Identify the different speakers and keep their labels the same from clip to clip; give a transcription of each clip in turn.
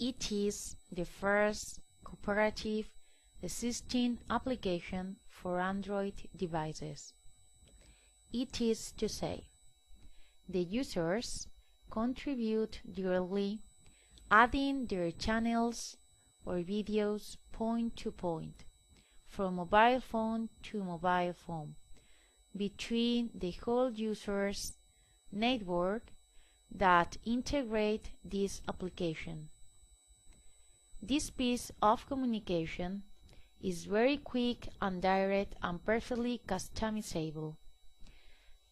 Speaker 1: It is the first cooperative existing application for Android devices. It is to say, the users contribute directly, adding their channels or videos point to point, from mobile phone to mobile phone, between the whole users network that integrate this application. This piece of communication is very quick and direct and perfectly customizable.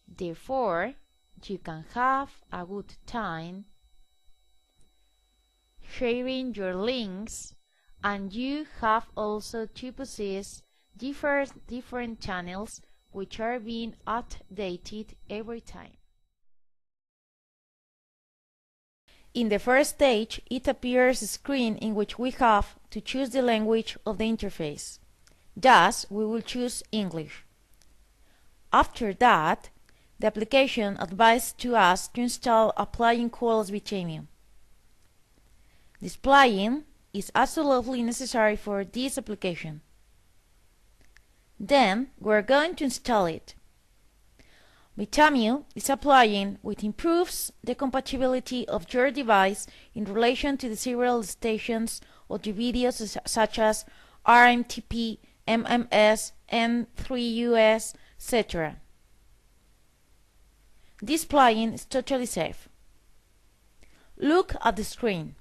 Speaker 1: Therefore, you can have a good time sharing your links, and you have also to possess different channels which are being updated every time. In the first stage, it appears a screen in which we have to choose the language of the interface. Thus, we will choose English. After that, the application advises to us to install a plugin called Wiki. This plugin is absolutely necessary for this application. Then, we're going to install it. Wiki is a plugin which improves the compatibility of your device in relation to the serial stations of the videos such as RMTP, MMS, N3US, etc. This plugin is totally safe. Look at the screen.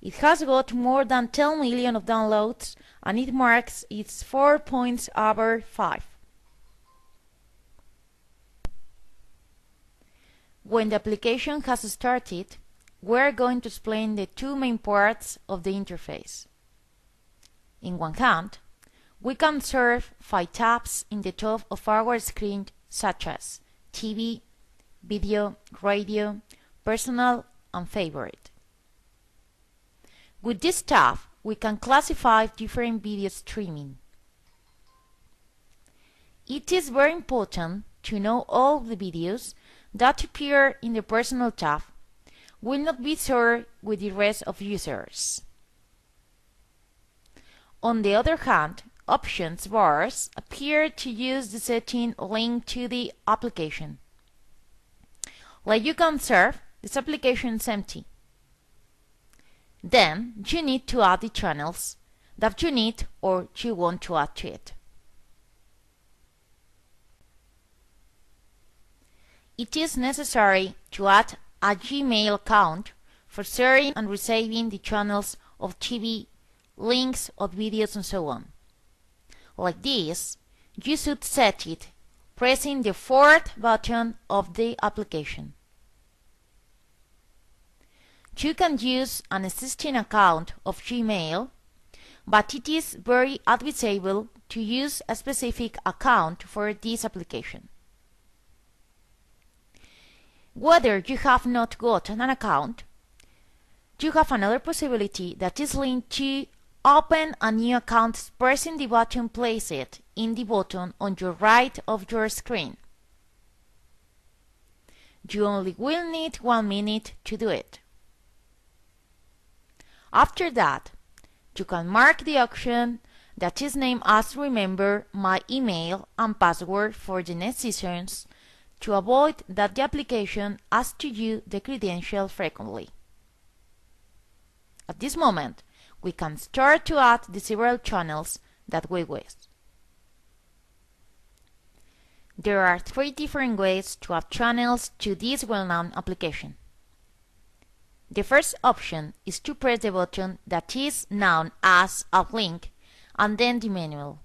Speaker 1: It has got more than 10 million of downloads and it marks its 4 points over 5. When the application has started, we're going to explain the two main parts of the interface. In one hand, we can observe 5 tabs in the top of our screen such as TV, video, radio, personal, and favorite. With this tab, we can classify different video streaming. It is very important to know all the videos that appear in the personal tab will not be shared with the rest of users. On the other hand, options bars appear to use the setting linked to the application. Like you can observe, this application is empty. Then you need to add the channels that you need or you want to add to it. It is necessary to add a Gmail account for sharing and receiving the channels of TV, links of videos and so on. Like this, you should set it pressing the 4th button of the application. You can use an existing account of Gmail, but it is very advisable to use a specific account for this application. Whether you have not got an account, you have another possibility that is linked to open a new account pressing the button placed in the button on your right of your screen. You only will need 1 minute to do it. After that, you can mark the option that is named as Remember my email and password for the next sessions to avoid that the application asks to you the credential frequently. At this moment, we can start to add the several channels that we wish. There are 3 different ways to add channels to this well-known application. The first option is to press the button that is known as Add Link and then the menu.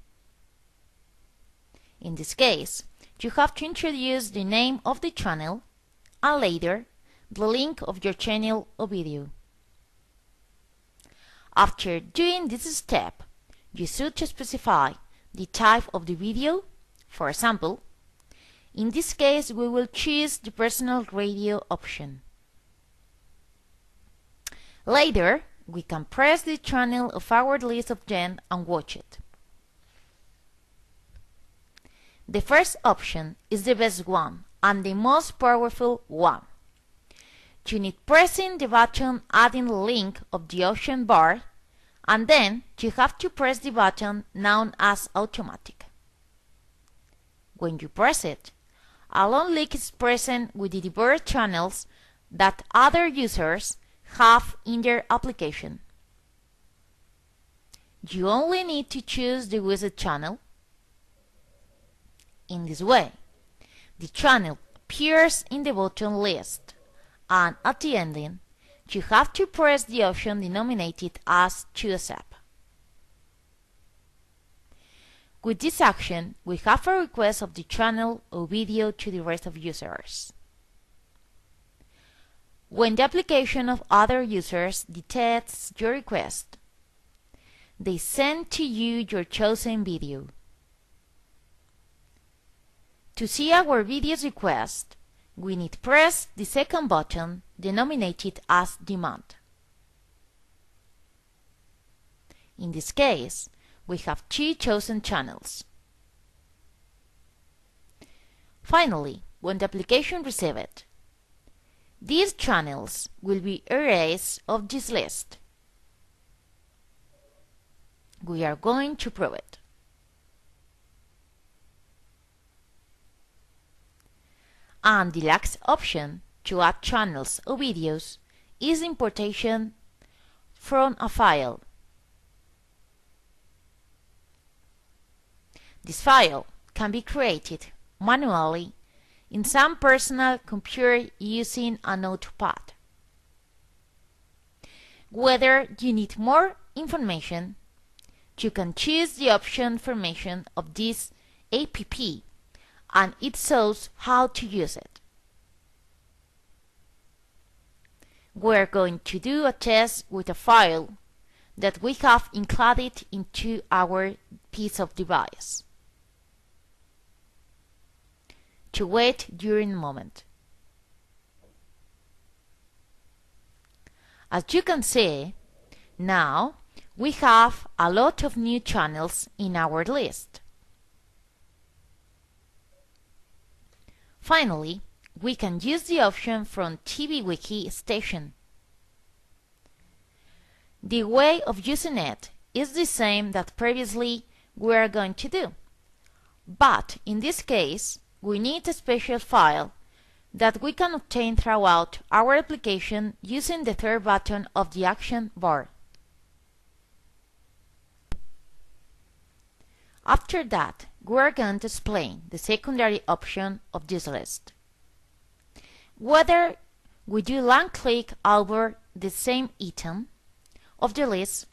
Speaker 1: In this case, you have to introduce the name of the channel and later the link of your channel or video. After doing this step, you should specify the type of the video. For example, in this case we will choose the personal radio option. Later, we can press the channel of our list of them and watch it. The first option is the best one and the most powerful one. you need pressing the button adding the link of the option bar, and then you have to press the button known as automatic. When you press it, a long link is present with the diverse channels that other users have in their application. You only need to choose the wizard channel. In this way, the channel appears in the button list, and at the ending, you have to press the option denominated as Choose App. With this action, we have a request of the channel or video to the rest of users. When the application of other users detects your request, they send to you your chosen video. To see our video's request, we need to press the second button denominated as Demand. In this case, we have two chosen channels. Finally, when the application receives it, these channels will be erased of this list. We are going to prove it. And the last option to add channels or videos is importation from a file. This file can be created manually in some personal computer using a notepad. Whether you need more information, you can choose the option Information of this app, and it shows how to use it. We're going to do a test with a file that we have included into our piece of device. To wait during a moment. As you can see, now we have a lot of new channels in our list. Finally, we can use the option from TV Wiki Station. The way of using it is the same that previously we are going to do, but in this case we need a special file that we can obtain throughout our application using the third button of the action bar. After that, we are going to explain the secondary option of this list. Whether we do long click over the same item of the list,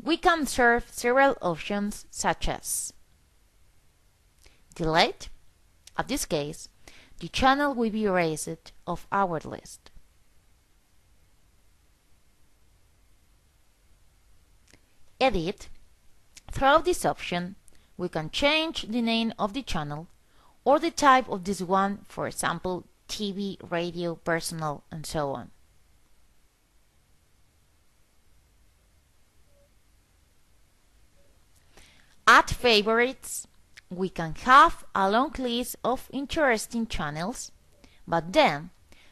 Speaker 1: we can observe several options such as delete. In this case, the channel will be erased of our list. Edit. Through this option, we can change the name of the channel or the type of this one, for example, TV, radio, personal, and so on. Add favorites. We can have a long list of interesting channels, but then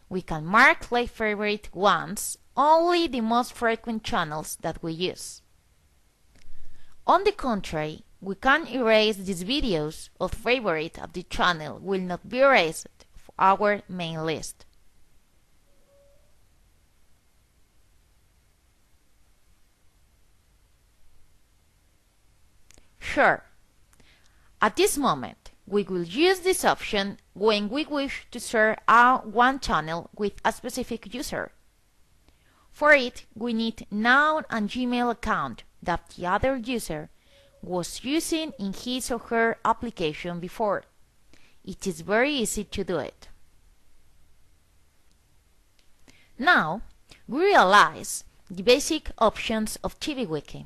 Speaker 1: we can mark like favorite ones only the most frequent channels that we use. On the contrary, we can erase these videos of favorite of the channel will not be erased from our main list. Sure. At this moment, we will use this option when we wish to share one channel with a specific user. For it, we need known and Gmail account that the other user was using in his or her application before. It is very easy to do it. Now, we realize the basic options of TVWiki.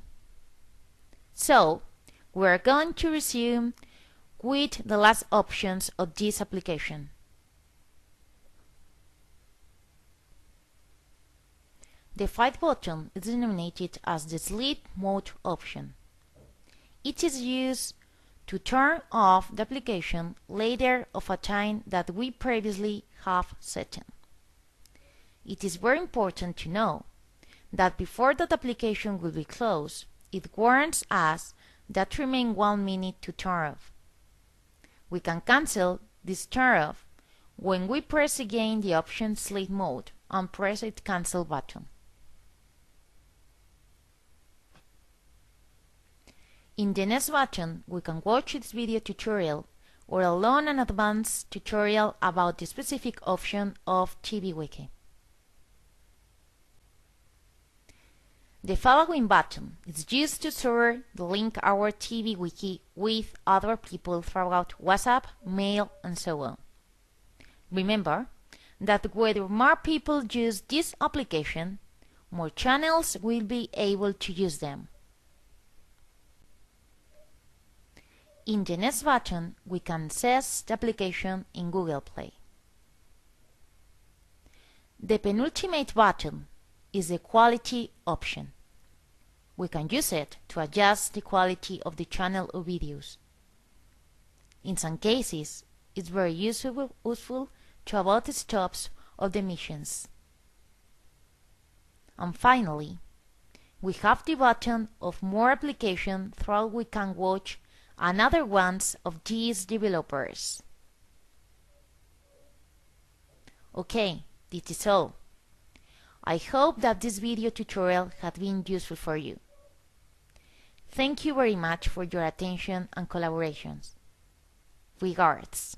Speaker 1: So, we are going to resume with the last options of this application. The fifth button is denominated as the sleep mode option. It is used to turn off the application later of a time that we previously have set in. it is very important to know that before that application will be closed, it warns us that remains 1 minute to turn off. We can cancel this turn off when we press again the option Sleep Mode and press the Cancel button. In the next button, we can watch this video tutorial or learn an advanced tutorial about the specific option of TV Wiki. The following button is used to share the link our TV Wiki with other people throughout WhatsApp, mail, and so on. Remember that whether more people use this application, more channels will be able to use them. In the next button, we can access the application in Google Play. The penultimate button is the quality option. We can use it to adjust the quality of the channel or videos. In some cases, it's very useful to avoid the stops of the emissions. And finally, we have the button of More application through we can watch another ones of these developers. Okay, this is all. I hope that this video tutorial has been useful for you. Thank you very much for your attention and collaborations. Regards.